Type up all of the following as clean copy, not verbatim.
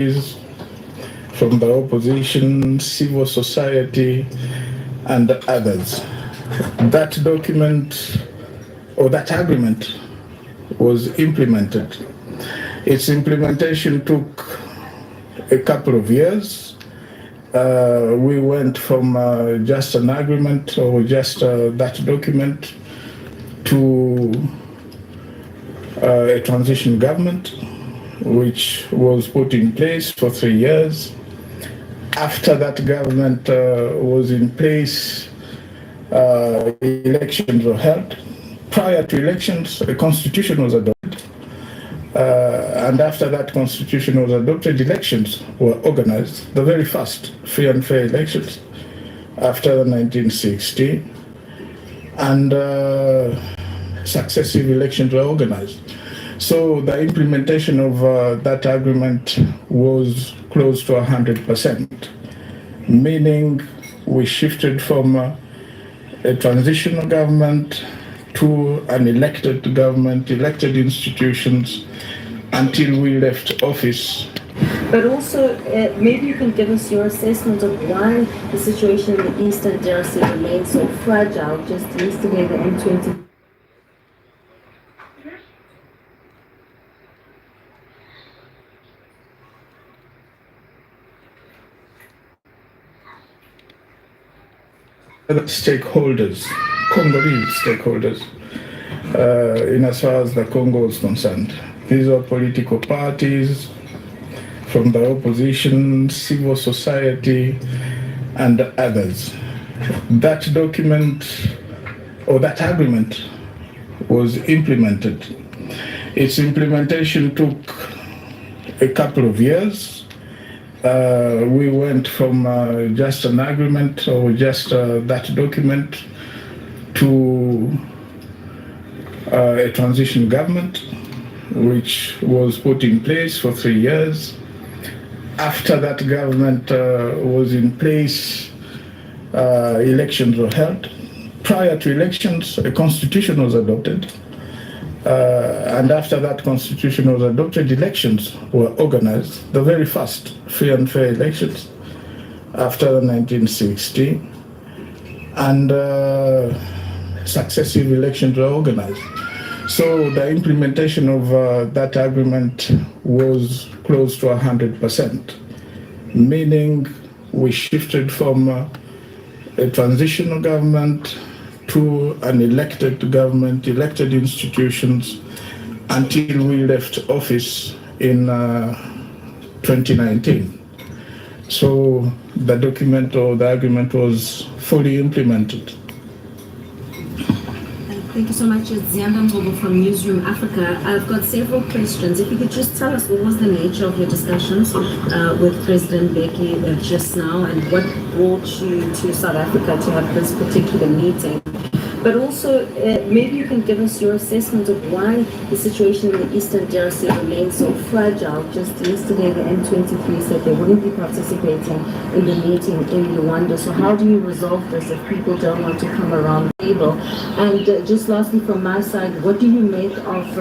from the opposition, civil society, and others. That document or that agreement was implemented. Its implementation took a couple of years. We went from just an agreement or just that document to a transition government, which was put in place for 3 years. After that government was in place, elections were held. Prior to elections, a constitution was adopted. And after that constitution was adopted, elections were organized, the very first free and fair elections after 1960. And successive elections were organized. So the implementation of that agreement was close to 100%, meaning we shifted from a transitional government to an elected government, elected institutions, until we left office. But also, maybe you can give us your assessment of why the situation in the Eastern DRC remains so fragile. Just yesterday, the M20. Stakeholders, Congolese stakeholders, in as far as the Congo is concerned. These are political parties from the opposition, civil society, and others. That document or that agreement was implemented. Its implementation took a couple of years. We went from just an agreement or just that document to a transition government, which was put in place for 3 years. After that government was in place, elections were held. Prior to elections, a constitution was adopted. And after that constitution was adopted, elections were organized, the very first free and fair elections after 1960. And successive elections were organized. So the implementation of that agreement was close to 100%, meaning we shifted from a transitional government to an elected government, elected institutions, until we left office in 2019. So the document or the agreement was fully implemented. Thank you so much. It's Zianda Mbogo from Newsroom Africa. I've got several questions. If you could just tell us what was the nature of your discussions with President Mbeki just now, and what brought you to South Africa to have this particular meeting? But also, maybe you can give us your assessment of why the situation in the Eastern DRC remains so fragile. Just yesterday, the M23 said they wouldn't be participating in the meeting in Luanda. So how do you resolve this if people don't want to come around the table? And just lastly, from my side, what do you make of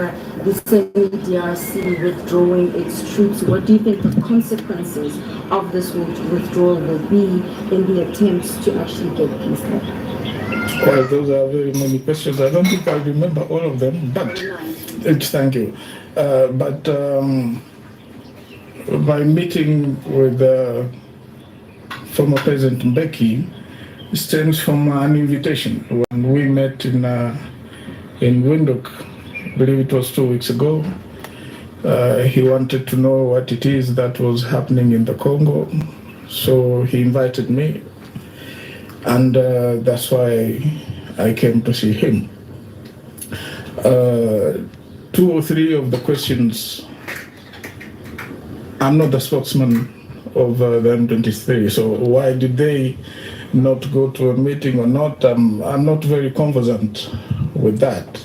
the semi-DRC withdrawing its troops? What do you think the consequences of this withdrawal will be in the attempts to actually get peace there? Well, those are very many questions. I don't think I remember all of them, but thank you. My meeting with former President Mbeki stems from an invitation. When we met in Windhoek, I believe it was 2 weeks ago, he wanted to know what it is that was happening in the Congo. So he invited me. And that's why I came to see him. 2 or 3 of the questions, I'm not the spokesman of the M23, so why did they not go to a meeting or not? I'm not very conversant with that.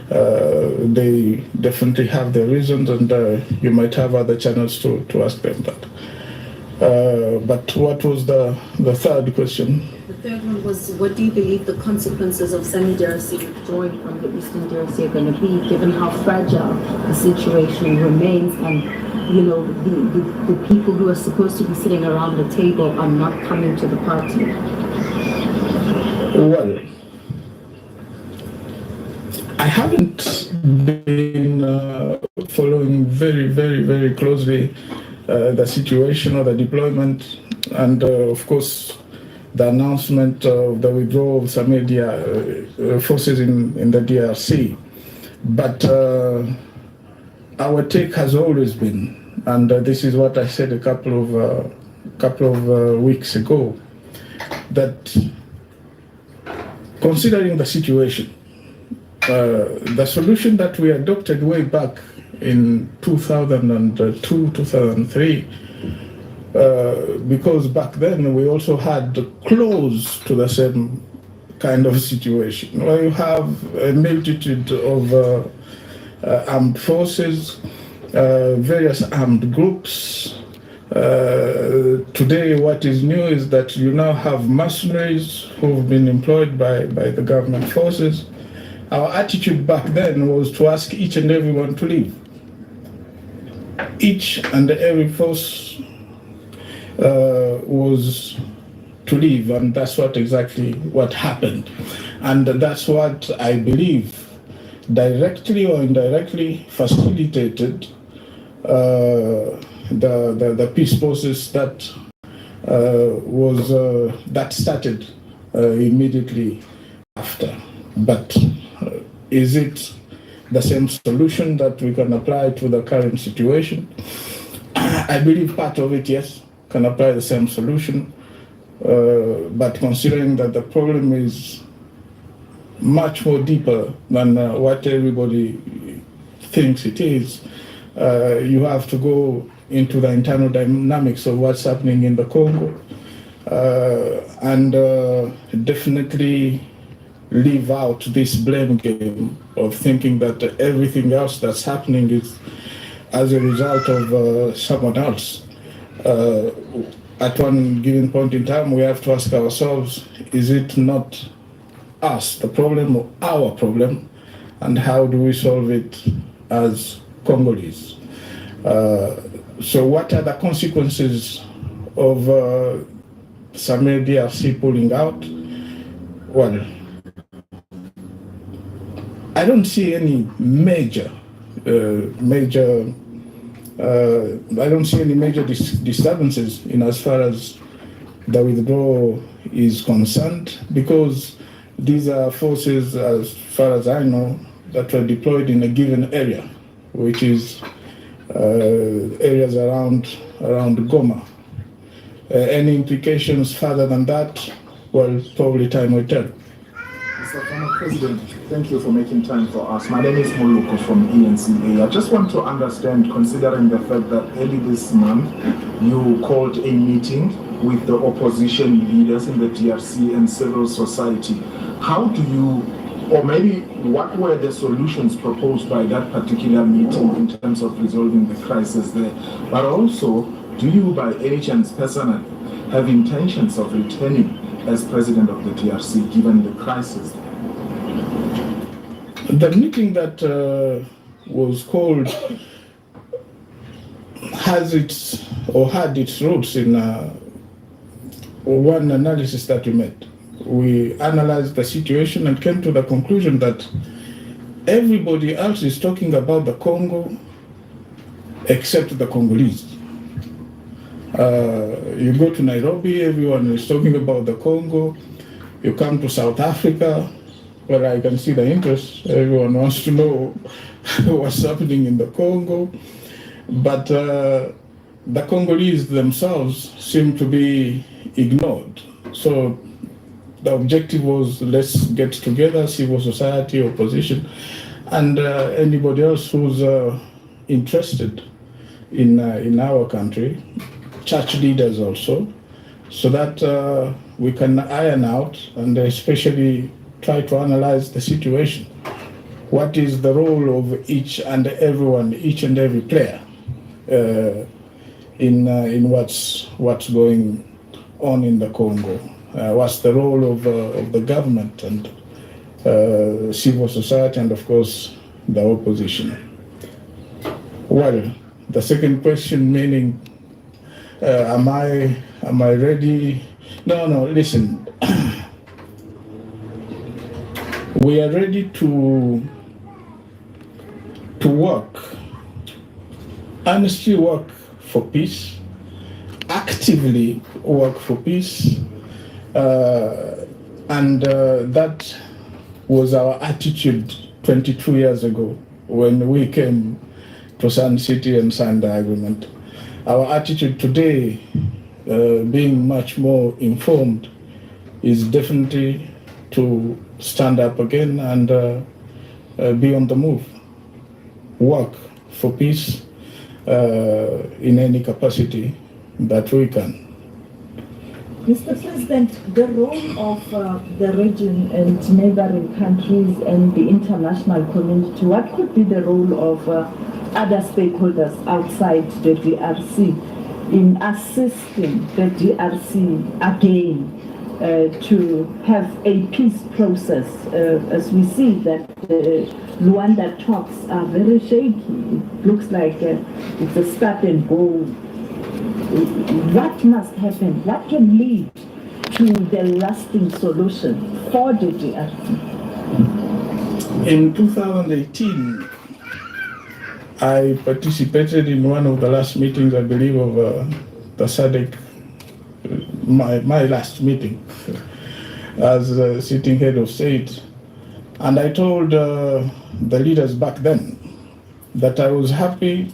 They definitely have their reasons, and you might have other channels to ask them that. But what was the third question? The third one was, what do you believe the consequences of semi-DRC withdrawing from the Eastern DRC are going to be, given how fragile the situation remains, and the people who are supposed to be sitting around the table are not coming to the party? Well, I haven't been following very, very, very closely the situation or the deployment, and of course, the announcement of the withdrawal of some media forces in the DRC. But our take has always been, and this is what I said a couple of weeks ago, that considering the situation, the solution that we adopted way back in 2002, 2003, because back then we also had close to the same kind of situation, where you have a multitude of armed forces, various armed groups. Today what is new is that you now have mercenaries who've been employed by the government forces. Our attitude back then was to ask each and everyone to leave. Each and every force was to leave, and that's exactly what happened. And that's what I believe directly or indirectly facilitated the peace process that started immediately after. But is it the same solution that we can apply to the current situation? I believe part of it, yes, can apply the same solution. But considering that the problem is much more deeper than what everybody thinks it is, you have to go into the internal dynamics of what's happening in the Congo, and definitely leave out this blame game of thinking that everything else that's happening is as a result of someone else. At one given point in time, we have to ask ourselves, is it not us, the problem, or our problem, and how do we solve it as Congolese? So what are the consequences of some DRC pulling out? Well, I don't see any major disturbances in as far as the withdrawal is concerned, because these are forces, as far as I know, that were deployed in a given area, which is areas around Goma. Any implications further than that, well, probably time will tell. Mr. Former President, thank you for making time for us. My name is Moluko from ENCA. I just want to understand, considering the fact that early this month you called a meeting with the opposition leaders in the DRC and civil society. How do you, or maybe what were the solutions proposed by that particular meeting in terms of resolving the crisis there? But also, do you by any chance personally have intentions of returning as president of the DRC given the crisis? The meeting that was called had its roots in one analysis that we made. We analyzed the situation and came to the conclusion that everybody else is talking about the Congo except the Congolese. You go to Nairobi, everyone is talking about the Congo. You come to South Africa, where I can see the interest. Everyone wants to know what's happening in the Congo. But the Congolese themselves seem to be ignored. So the objective was, let's get together, civil society, opposition, and anybody else who's interested in our country, church leaders also, so that we can iron out and especially try to analyze the situation. What is the role of each and every player in what's going on in the Congo? What's the role of the government and civil society and, of course, the opposition? Well, The second question meaning, am I ready? No, listen. We are ready to work, honestly work for peace, actively work for peace, and that was our attitude 22 years ago when we came to Sun City and signed the agreement. Our attitude today, being much more informed, is definitely to stand up again and be on the move, work for peace in any capacity that we can. Mr. President, the role of the region and neighboring countries and the international community, what could be the role of other stakeholders outside the DRC in assisting the DRC again to have a peace process, as we see that Luanda talks are very shaky. It looks like it's a start and go. What must happen? What can lead to the lasting solution for the DRC? In 2018, I participated in one of the last meetings, I believe, of the SADC, my last meeting as sitting head of state. And I told the leaders back then that I was happy,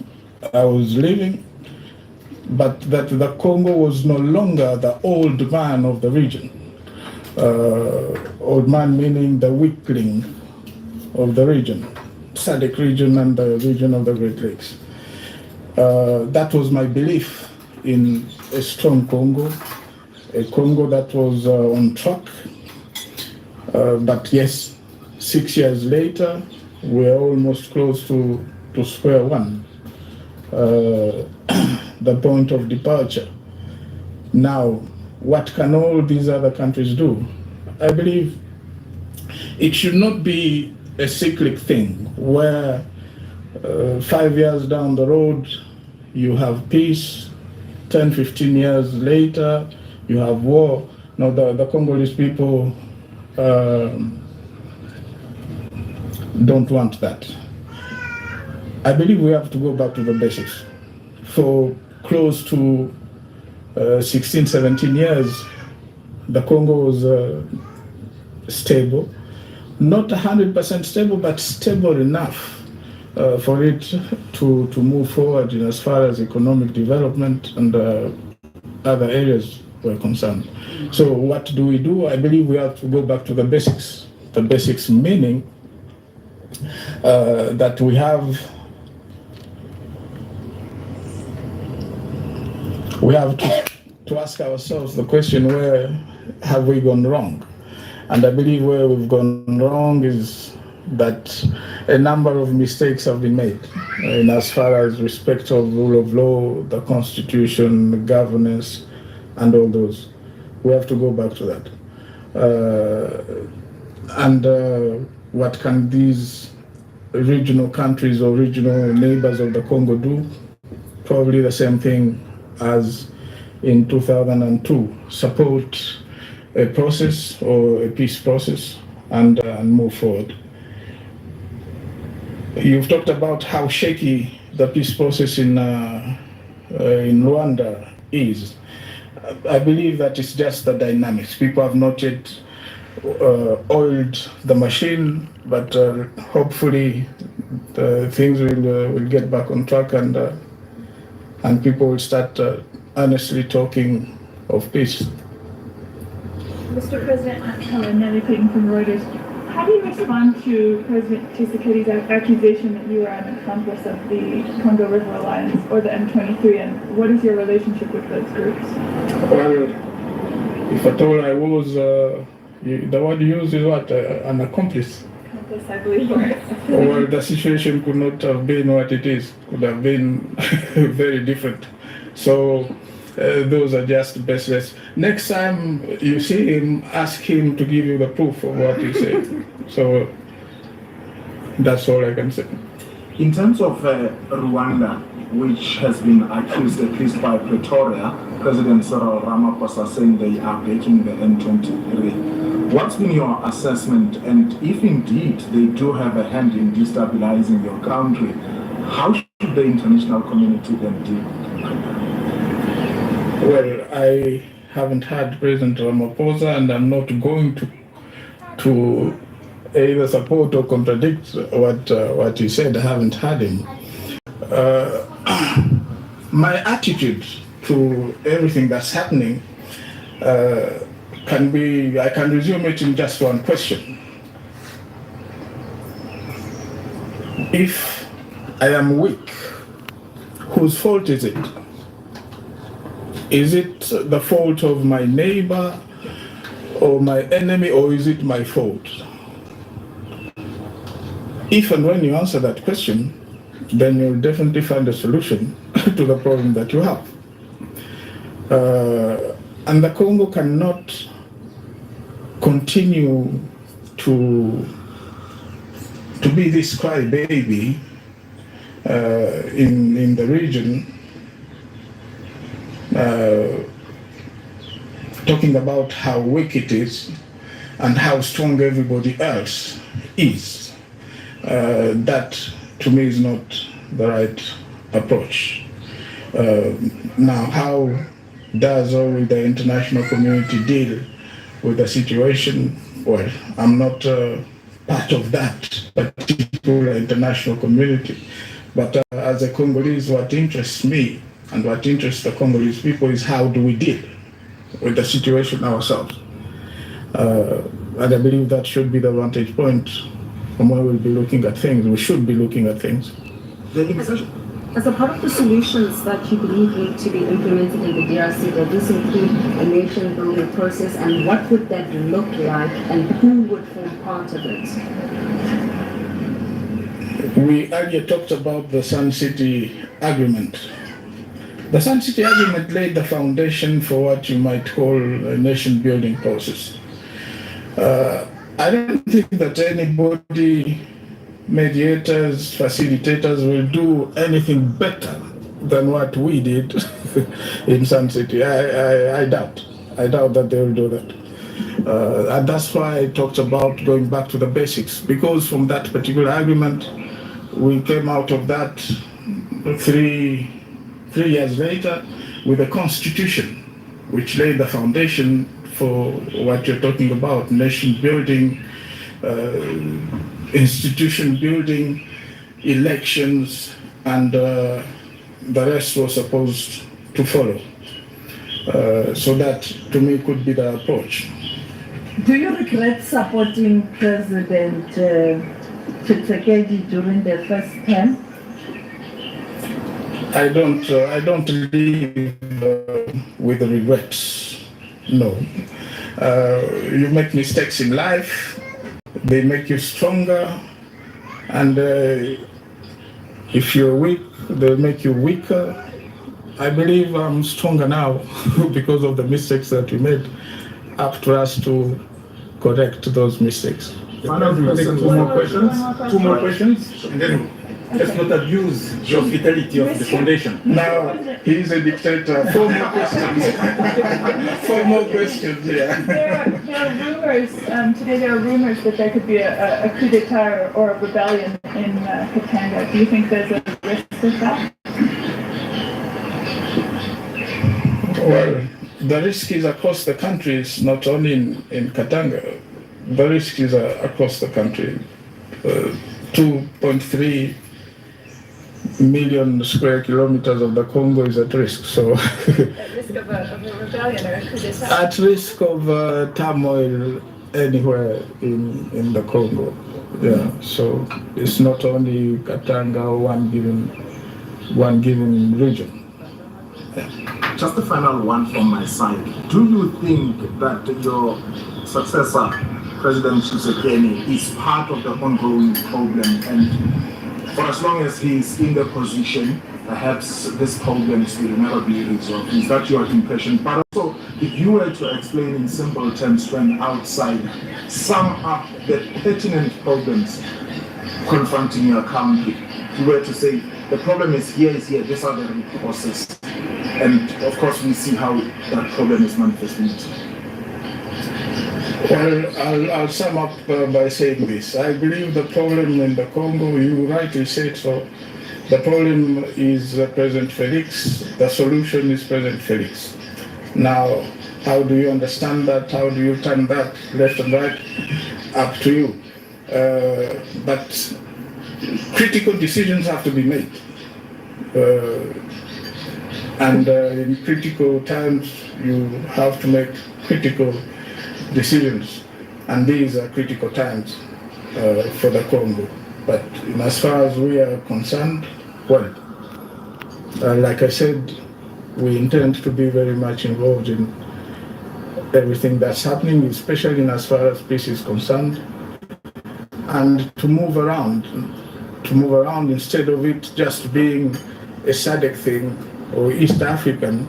I was leaving, but that the Congo was no longer the old man of the region. Old man meaning the weakling of the region, SADC region and the region of the Great Lakes. That was my belief in a strong Congo, a Congo that was on track. But yes, 6 years later, we're almost close to square one. The point of departure. Now, what can all these other countries do? I believe it should not be a cyclic thing where 5 years down the road you have peace, 10, 15 years later you have war. Now the Congolese people don't want that. I believe we have to go back to the basics. For close to 16, 17 years, the Congo was stable. Not 100% stable, but stable enough for it to move forward in as far as economic development and other areas were concerned. So what do? I believe we have to go back to the basics. The basics meaning that we have to ask ourselves the question, where have we gone wrong? And I believe where we've gone wrong is that a number of mistakes have been made in as far as respect of rule of law, the constitution, governance, and all those. We have to go back to that. What can these regional countries or regional neighbors of the Congo do? Probably the same thing as in 2002, support a process or a peace process and move forward. You've talked about how shaky the peace process in Rwanda is. I believe that it's just the dynamics. People have not yet oiled the machine, but hopefully things will get back on track and people will start honestly talking of peace. Mr. President, Helen Nelly-Clayton from Reuters. How do you respond to President Tshisekedi's accusation that you are an accomplice of the Congo River Alliance or the M23, and what is your relationship with those groups? Well, if at all I was, the word you use is what? An accomplice. Accomplice, I believe. Well, the situation could not have been what it is. Could have been very different. So those are just baseless. Next time you see him, ask him to give you the proof of what he said. So that's all I can say. In terms of Rwanda, which has been accused, at least by Pretoria, President Cyril Ramaphosa saying they are backing the M23. What's been your assessment, and if indeed they do have a hand in destabilizing your country, how should the international community then deal with it? Well, I haven't had President Ramaphosa, and I'm not going to either support or contradict what he said. I haven't had him. My attitude to everything that's happening can be, I can resume it in just one question. If I am weak, whose fault is it? Is it the fault of my neighbor or my enemy, or is it my fault? If and when you answer that question, then you'll definitely find a solution to the problem that you have. And the Congo cannot continue to be this crybaby in the region, talking about how weak it is and how strong everybody else is. That to me is not the right approach. Now, how does all the international community deal with the situation? Well, I'm not part of that particular international community, but as a Congolese, what interests me and what interests the Congolese people is how do we deal with the situation ourselves. And I believe that should be the vantage point from where we'll be looking at things. We should be looking at things. As a part of the solutions that you believe need to be implemented in the DRC, does this include a nation building process, and what would that look like, and who would form part of it? We earlier talked about the Sun City Agreement. The Sun City Agreement laid the foundation for what you might call a nation building process. I don't think that anybody, mediators, facilitators, will do anything better than what we did in Sun City. I doubt that they will do that. And that's why I talked about going back to the basics, because from that particular agreement, we came out of that three years later with a constitution, which laid the foundation for what you're talking about: nation building, institution building, elections, and the rest was supposed to follow. So that, to me, could be the approach. Do you regret supporting President Tshisekedi during the first term? I don't live with regrets. No. You make mistakes in life, they make you stronger, and if you're weak, they'll make you weaker. I believe I'm stronger now because of the mistakes that we made. Up to us to correct those mistakes. Final question. Two more questions, and then let's not abuse the hospitality of the foundation. Now, he's a dictator. 4 more questions. 4 more questions, yeah. There are rumors, today there are rumors that there could be a coup d'etat or a rebellion in Katanga. Do you think there's a risk of that? Well, the risk is across the country. It's not only in Katanga. The risk is across the country. 2.3 million square kilometers of the Congo is at risk. So, At risk of a rebellion or a coup d'etat? at risk of turmoil anywhere in the Congo. Yeah. So it's not only Katanga or one given region. Just a final one from my side. Do you think that your successor, President Tshisekedi, is part of the ongoing problem, and for as long as he's in the position, perhaps this problems will never be resolved? Is that your impression? But also, if you were to explain in simple terms to an outsider, sum up the pertinent problems confronting your country, if you were to say, the problem is here, these are the root causes. And of course, we see how that problem is manifesting. Well, I'll sum up by saying this. I believe the problem in the Congo, you rightly said so, the problem is President Felix, the solution is President Felix. Now, how do you understand that? How do you turn that left and right? Up to you. But critical decisions have to be made. And in critical times, you have to make critical decisions. And these are critical times for the Congo. But as far as we are concerned, well, like I said, we intend to be very much involved in everything that's happening, especially in as far as peace is concerned, and to move around instead of it just being a SADC thing or East African,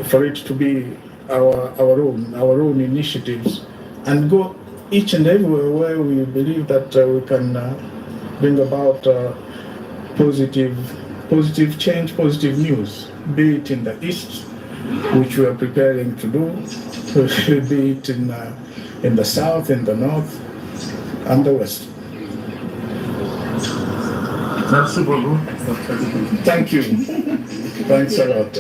for it to be our own initiatives, and go each and everywhere where we believe that we can bring about positive change, positive news, be it in the East, which we are preparing to do, be it in the South, in the North, and the West. Thank you. Thanks a lot.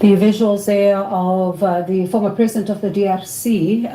The visuals there of the former president of the DRC